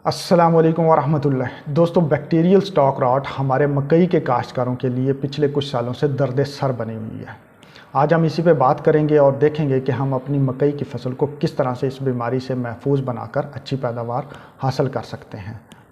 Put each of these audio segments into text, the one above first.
अस्सलाम वालेकुम वरहमतुल्लाह। दोस्तों, बैक्टीरियल स्टॉक रॉट हमारे मकई के काश्तकारों के लिए पिछले कुछ सालों से दर्द सर बनी हुई है। आज हम इसी पे बात करेंगे और देखेंगे कि हम अपनी मकई की फसल को किस तरह से इस बीमारी से महफूज बनाकर अच्छी पैदावार हासिल कर सकते हैं।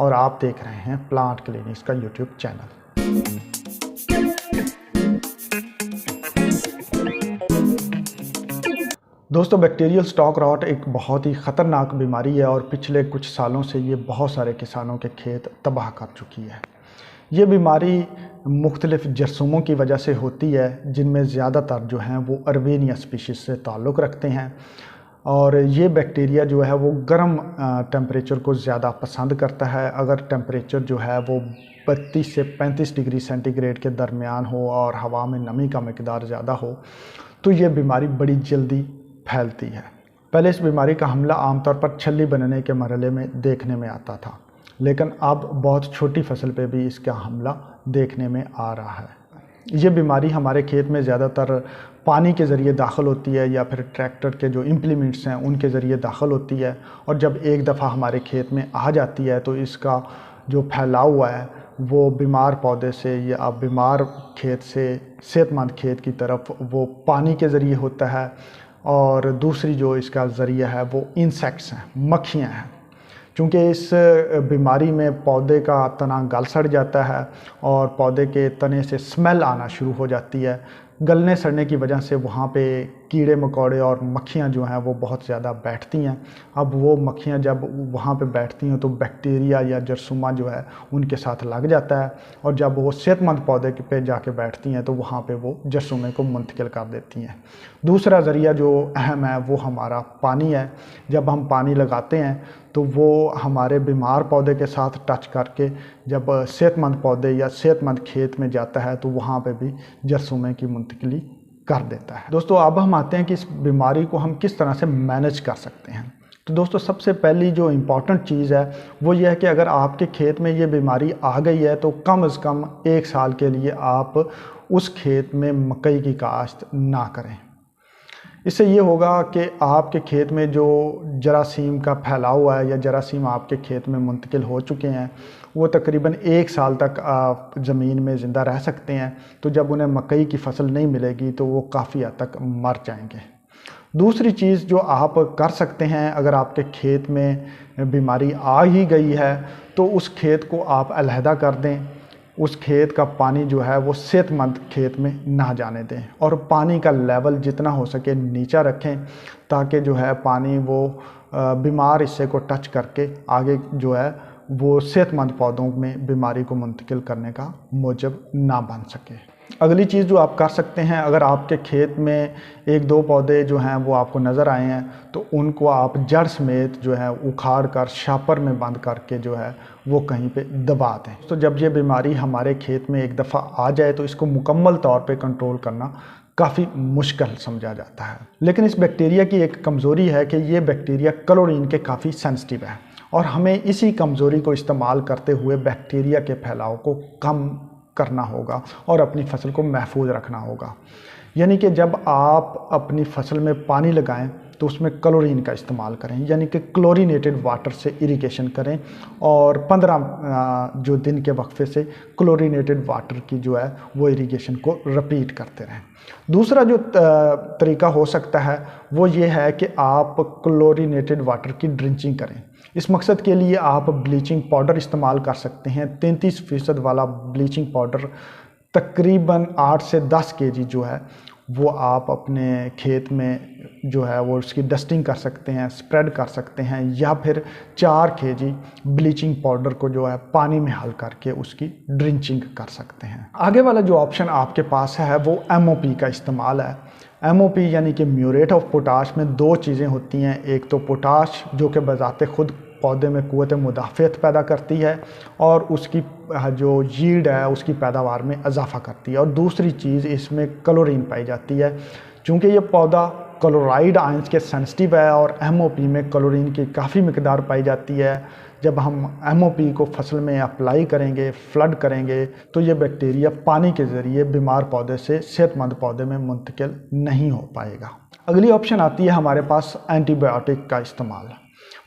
और आप देख रहे हैं प्लांट क्लिनिक्स का यूट्यूब चैनल। दोस्तों, बैक्टीरियल स्टॉक रॉट एक बहुत ही ख़तरनाक बीमारी है और पिछले कुछ सालों से ये बहुत सारे किसानों के खेत तबाह कर चुकी है। ये बीमारी मुख्तलिफ़ जरसूमों की वजह से होती है, जिनमें ज़्यादातर जो हैं वो अरबेनिया स्पीशीज़ से ताल्लुक़ रखते हैं। और ये बैक्टीरिया जो है वो गर्म टेम्परेचर को ज़्यादा पसंद करता है। अगर टेम्परेचर जो है वो 32 से 35 डिग्री सेंटीग्रेड के दरमियान हो और हवा में नमी का मकदार ज़्यादा हो तो ये बीमारी बड़ी जल्दी फैलती है। पहले इस बीमारी का हमला आमतौर पर छल्ली बनने के मरहले में देखने में आता था, लेकिन अब बहुत छोटी फसल पे भी इसका हमला देखने में आ रहा है। ये बीमारी हमारे खेत में ज़्यादातर पानी के ज़रिए दाखिल होती है या फिर ट्रैक्टर के जो इम्प्लीमेंट्स हैं उनके ज़रिए दाखिल होती है। और जब एक दफ़ा हमारे खेत में आ जाती है तो इसका जो फैलाव हुआ है वो बीमार पौधे से या बीमार खेत से सेहतमंद खेत की तरफ वो पानी के ज़रिए होता है। और दूसरी जो इसका ज़रिया है वो इंसेक्ट्स हैं, मक्खियाँ हैं। चूँकि इस बीमारी में पौधे का तना गल सड़ जाता है और पौधे के तने से स्मेल आना शुरू हो जाती है। गलने सड़ने की वजह से वहाँ पे कीड़े मकोड़े और मक्खियाँ जो हैं वो बहुत ज़्यादा बैठती हैं। अब वो मक्खियाँ जब वहाँ पे बैठती हैं तो बैक्टीरिया या जरसूमा जो है उनके साथ लग जाता है और जब वो सेहतमंद पौधे पे जाके बैठती हैं तो वहाँ पे वो जरसूमे को मुंतकिल कर देती हैं। दूसरा ज़रिया जो अहम है वो हमारा पानी है। जब हम पानी लगाते हैं तो वो हमारे बीमार पौधे के साथ टच करके जब सेहतमंद पौधे या सेहतमंद खेत में जाता है तो वहाँ पे भी जरसूमे की मुंतकिली कर देता है। दोस्तों, अब हम आते हैं कि इस बीमारी को हम किस तरह से मैनेज कर सकते हैं। तो दोस्तों, सबसे पहली जो इम्पॉर्टेंट चीज़ है वो ये है कि अगर आपके खेत में ये बीमारी आ गई है तो कम से कम 1 साल के लिए आप उस खेत में मकई की काश्त ना करें। इससे ये होगा कि आपके खेत में जो जरासीम का फैलाव हुआ है या जरासीम आपके खेत में मुंतकिल हो चुके हैं वो तकरीबन 1 साल तक ज़मीन में ज़िंदा रह सकते हैं। तो जब उन्हें मकई की फसल नहीं मिलेगी तो वो काफ़ी हद तक मर जाएंगे। दूसरी चीज़ जो आप कर सकते हैं, अगर आपके खेत में बीमारी आ ही गई है तो उस खेत को आप अलहदा कर दें। उस खेत का पानी जो है वो सेहतमंद खेत में ना जाने दें और पानी का लेवल जितना हो सके नीचा रखें ताकि जो है पानी वो बीमार हिस्से को टच करके आगे जो है वो सेहतमंद पौधों में बीमारी को मुंतकिल करने का मूजब ना बन सके। अगली चीज़ जो आप कर सकते हैं, अगर आपके खेत में 1-2 पौधे जो हैं वो आपको नज़र आए हैं तो उनको आप जड़ समेत जो है उखाड़ कर शापर में बंद करके जो है वो कहीं पे दबा दें। तो जब ये बीमारी हमारे खेत में एक दफ़ा आ जाए तो इसको मुकम्मल तौर पे कंट्रोल करना काफ़ी मुश्किल समझा जाता है। लेकिन इस बैक्टीरिया की एक कमज़ोरी है कि ये बैक्टीरिया क्लोरीन के काफ़ी सेंसिटिव है और हमें इसी कमज़ोरी को इस्तेमाल करते हुए बैक्टीरिया के फैलाव को कम करना होगा और अपनी फसल को महफूज रखना होगा। यानी कि जब आप अपनी फसल में पानी लगाएं तो उसमें क्लोरीन का इस्तेमाल करें, यानी कि क्लोरीनेटेड वाटर से इरिगेशन करें और 15 जो दिन के वक्फे से क्लोरीनेटेड वाटर की जो है वो इरिगेशन को रिपीट करते रहें। दूसरा जो तरीका हो सकता है वो ये है कि आप क्लोरीनेटेड वाटर की ड्रिंचिंग करें। इस मकसद के लिए आप ब्लीचिंग पाउडर इस्तेमाल कर सकते हैं। 33% वाला ब्लीचिंग पाउडर तकरीबन 8 से 10 kg जो है वो आप अपने खेत में जो है वो उसकी डस्टिंग कर सकते हैं, स्प्रेड कर सकते हैं या फिर 4 kg ब्लीचिंग पाउडर को जो है पानी में हल करके उसकी ड्रिंचिंग कर सकते हैं। आगे वाला जो ऑप्शन आपके पास है वो MOP का इस्तेमाल है। MOP यानी कि म्यूरेट ऑफ पोटाश में 2 चीज़ें होती हैं। एक तो पोटाश जो कि बज़ाते खुद पौधे में क़ुव्वत मुदाफ़ियत पैदा करती है और उसकी जो यील्ड है उसकी पैदावार में इजाफ़ा करती है, और दूसरी चीज़ इसमें क्लोरीन पाई जाती है। चूँकि ये पौधा क्लोराइड आयंस के सेंसिटिव है और MOP में क्लोरीन की काफ़ी मिकदार पाई जाती है। जब हम MOP को फसल में अप्लाई करेंगे, फ्लड करेंगे तो ये बैक्टीरिया पानी के ज़रिए बीमार पौधे से सेहतमंद पौधे में मुंतकिल नहीं हो पाएगा। अगली ऑप्शन आती है हमारे पास एंटीबायोटिक का इस्तेमाल।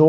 2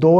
2